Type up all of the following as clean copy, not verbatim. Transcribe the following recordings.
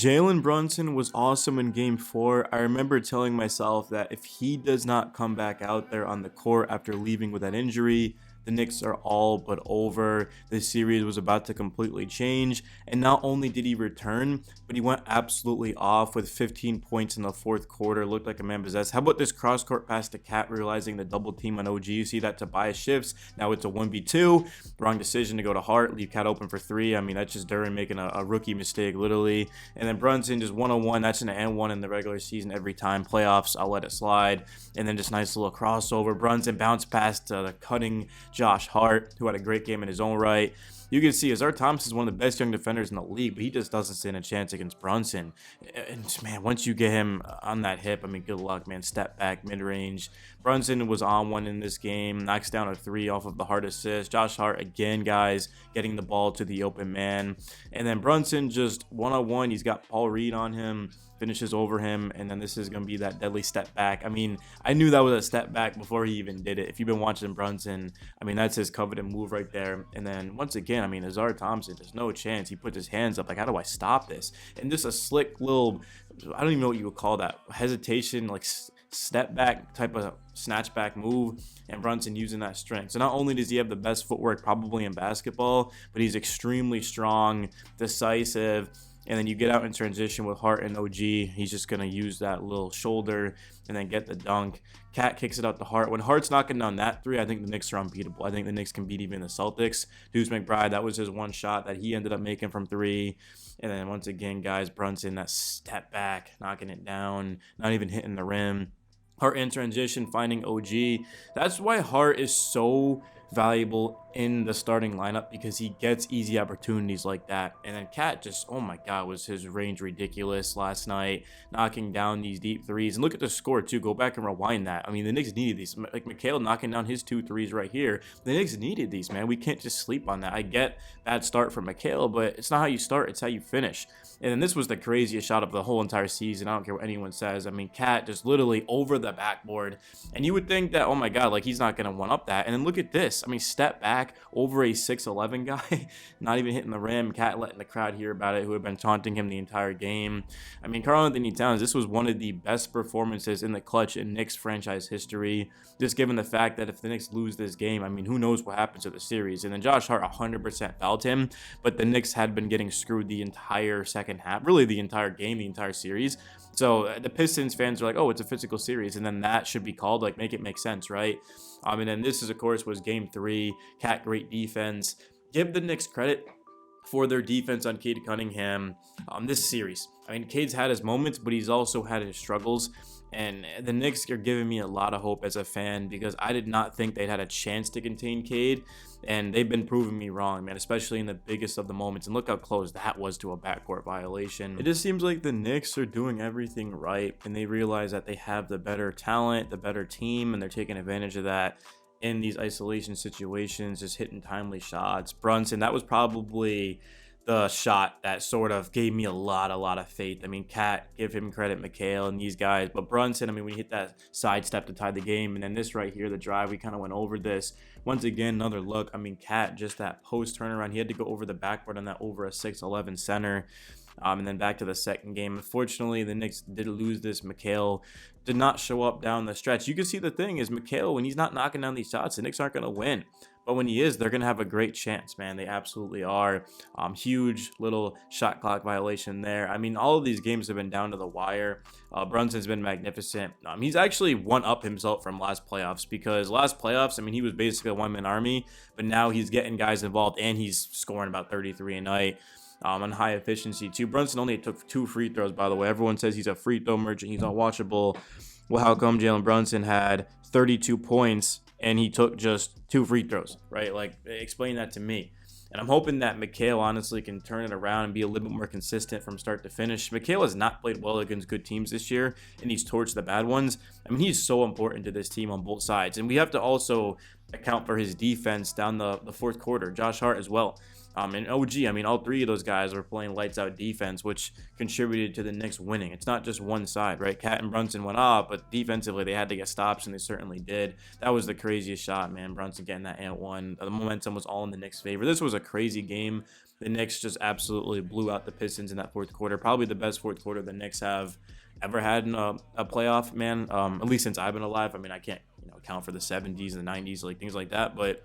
Jalen Brunson was awesome in game 4. I remember telling myself that if he does not come back out there on the court after leaving with that injury, the Knicks are all but over. This series was about to completely change, and not only did he return, but he went absolutely off with 15 points in the fourth quarter. Looked like a man possessed. How about this cross-court pass to Cat, realizing the double team on OG? You see that Tobias shifts. Now it's a 1v2. Wrong decision to go to Hart, leave Cat open for 3. I mean, that's just Duran making a rookie mistake, literally. And then Brunson just 1-on-1. That's an and 1 in the regular season every time. Playoffs, I'll let it slide. And then just nice little crossover. Brunson bounced past the cutting Josh Hart, who had a great game in his own right. You can see Azar Thompson is one of the best young defenders in the league, but he just doesn't stand a chance against Brunson. And man, once you get him on that hip, I mean, good luck, man. Step back, mid-range. Brunson was on one in this game, knocks down a 3 off of the Hart assist. Josh Hart, again, guys, getting the ball to the open man. And then Brunson just 1-on-1. He's got Paul Reed on him, finishes over him, and then this is going to be that deadly step back. I mean, I knew that was a step back before he even did it. If you've been watching Brunson, I mean, that's his coveted move right there. And then once again, I mean, Azar Thompson, there's no chance. He puts his hands up like, how do I stop this? And just a slick little, I don't even know what you would call that, hesitation, like step back type of snatch back move, and Brunson using that strength. So not only does he have the best footwork probably in basketball, but he's extremely strong, decisive. And then you get out in transition with Hart and OG. He's just going to use that little shoulder and then get the dunk. Cat kicks it out to Hart. When Hart's knocking down that 3, I think the Knicks are unbeatable. I think the Knicks can beat even the Celtics. Deuce McBride, that was his one shot that he ended up making from 3. And then once again, guys, Brunson, that step back, knocking it down, not even hitting the rim. Hart in transition, finding OG. That's why Hart is so valuable in the starting lineup, because he gets easy opportunities like that. And then Cat just, oh my god, was his range ridiculous last night, knocking down these deep threes. And look at the score too. Go back and rewind that. I mean, the Knicks needed these. Like Mikhail knocking down his 2 threes right here. The Knicks needed these, man. We can't just sleep on that. I get bad start for Mikhail, but it's not how you start, it's how you finish. And then this was the craziest shot of the whole entire season. I don't care what anyone says. I mean, Cat just literally over the backboard. And you would think that, oh my god, like he's not going to one up that. And then look at this. I mean, step back over a 6'11" guy, not even hitting the rim. Cat letting the crowd hear about it, who had been taunting him the entire game. I mean, Karl-Anthony Towns, this was one of the best performances in the clutch in Knicks franchise history, just given the fact that if the Knicks lose this game, I mean, who knows what happens to the series. And then Josh Hart 100% fouled him, but the Knicks had been getting screwed the entire second half, really the entire game, the entire series. So the Pistons fans are like, oh, it's a physical series, and then that should be called, like, make it make sense, right? And then this is, of course, was game 3. Cat, great defense. Give the Knicks credit for their defense on Cade Cunningham this series. I mean, Cade's had his moments, but he's also had his struggles. And the Knicks are giving me a lot of hope as a fan, because I did not think they'd had a chance to contain Cade. And they've been proving me wrong, man, especially in the biggest of the moments. And look how close that was to a backcourt violation. It just seems like the Knicks are doing everything right, and they realize that they have the better talent, the better team, and they're taking advantage of that in these isolation situations, just hitting timely shots. Brunson, that was probably the shot that sort of gave me a lot of faith. I mean, Cat, give him credit, Mikhail and these guys, but Brunson, I mean, we hit that sidestep to tie the game, and then this right here, the drive, we kind of went over this. Once again, another look. I mean, Cat, just that post turnaround, he had to go over the backboard on that over a 6'11" center. And then back to the second game. Unfortunately, the Knicks did lose this. Mikhail did not show up down the stretch. You can see the thing is, Mikhail, when he's not knocking down these shots, the Knicks aren't going to win. But when he is, they're going to have a great chance, man. They absolutely are. Huge little shot clock violation there. I mean, all of these games have been down to the wire. Brunson's been magnificent. He's actually one-up himself from last playoffs, because last playoffs, I mean, he was basically a one-man army, but now he's getting guys involved, and he's scoring about 33 a night. On high efficiency too. Brunson only took 2 free throws, by the way. Everyone says he's a free throw merchant, he's unwatchable. Well, how come Jalen Brunson had 32 points and he took just 2 free throws, right? Like, explain that to me. And I'm hoping that Mikhail honestly can turn it around and be a little bit more consistent from start to finish. Mikhail has not played well against good teams this year, and he's torched the bad ones. I mean, he's so important to this team on both sides. And we have to also account for his defense down the fourth quarter. Josh Hart as well. And OG, I mean, all three of those guys were playing lights out defense, which contributed to the Knicks winning. It's not just one side, right? Cat and Brunson went off, but defensively they had to get stops, and they certainly did. That was the craziest shot, man. Brunson getting that and one. The momentum was all in the Knicks' favor. This was a crazy game. The Knicks just absolutely blew out the Pistons in that fourth quarter. Probably the best fourth quarter the Knicks have ever had in a playoff, man. At least since I've been alive. I mean, I can't account for the 70s and the 90s, like things like that, but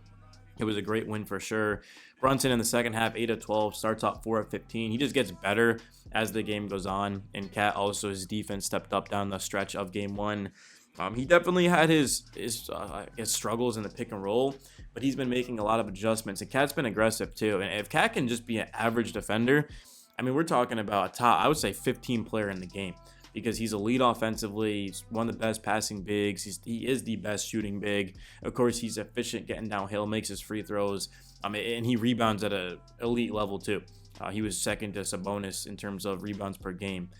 it was a great win for sure. Brunson in the second half, 8 of 12, starts off 4 of 15. He just gets better as the game goes on. And Cat also, his defense stepped up down the stretch of game one. He definitely had his struggles in the pick and roll, but he's been making a lot of adjustments. And Cat's been aggressive too. And if Cat can just be an average defender, I mean, we're talking about a top, I would say 15 player in the game, because he's elite offensively. He's one of the best passing bigs. He is the best shooting big. Of course, he's efficient getting downhill, makes his free throws, and he rebounds at an elite level too. He was second to Sabonis in terms of rebounds per game.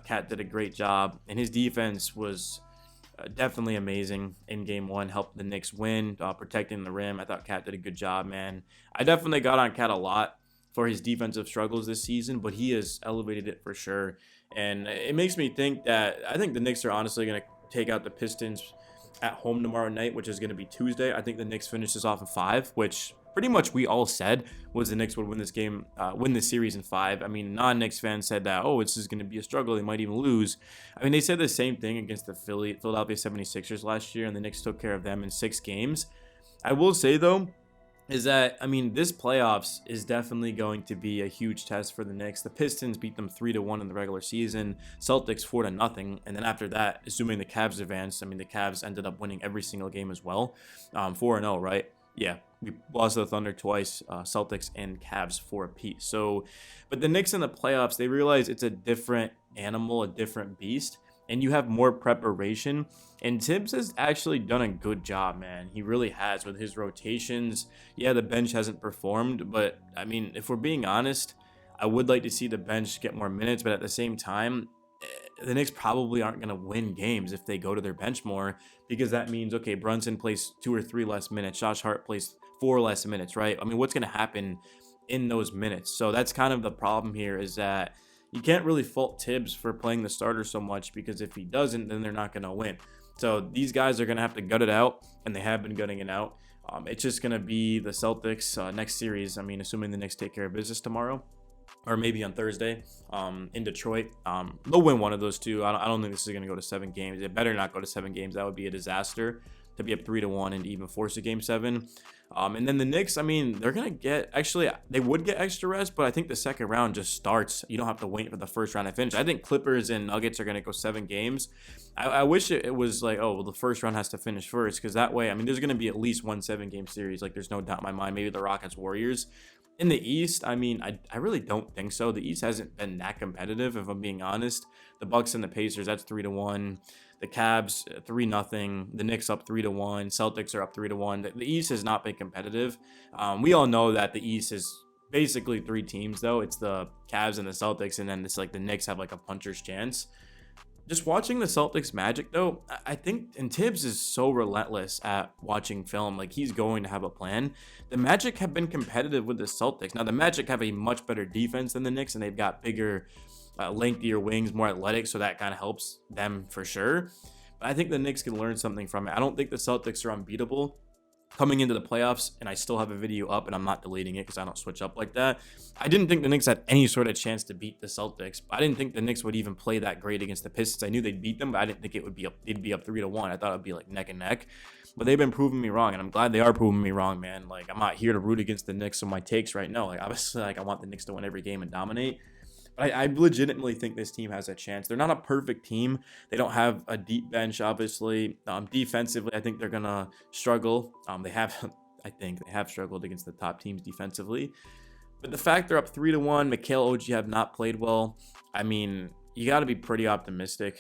Cat did a great job, and his defense was definitely amazing in game one. Helped the Knicks win, protecting the rim. I thought Cat did a good job, man. I definitely got on Cat a lot for his defensive struggles this season, but he has elevated it for sure. And it makes me think that I think the Knicks are honestly going to take out the Pistons at home tomorrow night, which is going to be Tuesday. I think the Knicks finishes off in 5, which pretty much we all said was the Knicks would win this game, win this series in 5. I mean, non-Knicks fans said that, oh, this is going to be a struggle. They might even lose. I mean, they said the same thing against the Philadelphia 76ers last year, and the Knicks took care of them in 6 games. I will say, though, is that, I mean, this playoffs is definitely going to be a huge test for the Knicks. The Pistons beat them 3-1 in the regular season, Celtics 4-0, and then after that, assuming the Cavs advanced, I mean, the Cavs ended up winning every single game as well, 4-0, right? Yeah, we lost to the Thunder twice, Celtics and Cavs 4 apiece. So, but the Knicks in the playoffs, they realize it's a different animal, a different beast, and you have more preparation. And Tibbs has actually done a good job, man. He really has with his rotations. Yeah, the bench hasn't performed, but I mean, if we're being honest, I would like to see the bench get more minutes, but at the same time, the Knicks probably aren't going to win games if they go to their bench more, because that means, okay, Brunson plays 2 or 3 less minutes. Josh Hart plays 4 less minutes, right? I mean, what's going to happen in those minutes? So that's kind of the problem here, is that you can't really fault Tibbs for playing the starter so much, because if he doesn't, then they're not going to win. So these guys are going to have to gut it out, and they have been gutting it out. It's just going to be the Celtics next series. I mean, assuming the Knicks take care of business tomorrow, or maybe on Thursday in Detroit. They'll win one of those two. I don't think this is going to go to 7 games. It better not go to 7 games. That would be a disaster to be up 3-1 and even force a game 7. And then the Knicks, I mean, they're going to get, actually, they would get extra rest, but I think the second round just starts. You don't have to wait for the first round to finish. I think Clippers and Nuggets are going to go 7 games. I wish it was like, oh, well, the first round has to finish first, because that way, I mean, there's going to be at least one 7-game series. Like, there's no doubt in my mind. Maybe the Rockets Warriors. In the East, I mean, I really don't think so. The East hasn't been that competitive, if I'm being honest. The Bucks and the Pacers, that's 3-1. The Cavs 3-0. The Knicks up 3-1. Celtics are up 3-1. The East has not been competitive. We all know that the East is basically 3 teams, though. It's the Cavs and the Celtics, and then it's like the Knicks have like a puncher's chance. Just watching the Celtics Magic, though, I think, and Tibbs is so relentless at watching film, like he's going to have a plan. The Magic have been competitive with the Celtics. Now, the Magic have a much better defense than the Knicks, and they've got bigger, lengthier wings, more athletic, so that kind of helps them for sure. But I think the Knicks can learn something from it. I don't think the Celtics are unbeatable coming into the playoffs, and I still have a video up, and I'm not deleting it because I don't switch up like that. I didn't think the Knicks had any sort of chance to beat the Celtics. I didn't think the Knicks would even play that great against the Pistons. I knew they'd beat them, but I didn't think they'd be up 3-1. I thought it would be like neck and neck. But they've been proving me wrong, and I'm glad they are proving me wrong, man. Like, I'm not here to root against the Knicks on my takes right now. Like, obviously, like, I want the Knicks to win every game and dominate. But I legitimately think this team has a chance. They're not a perfect team. They don't have a deep bench, obviously. Defensively, I think they're going to struggle. I think they have struggled against the top teams defensively. But the fact they're up 3-1, Mikal, OG have not played well. I mean, you got to be pretty optimistic.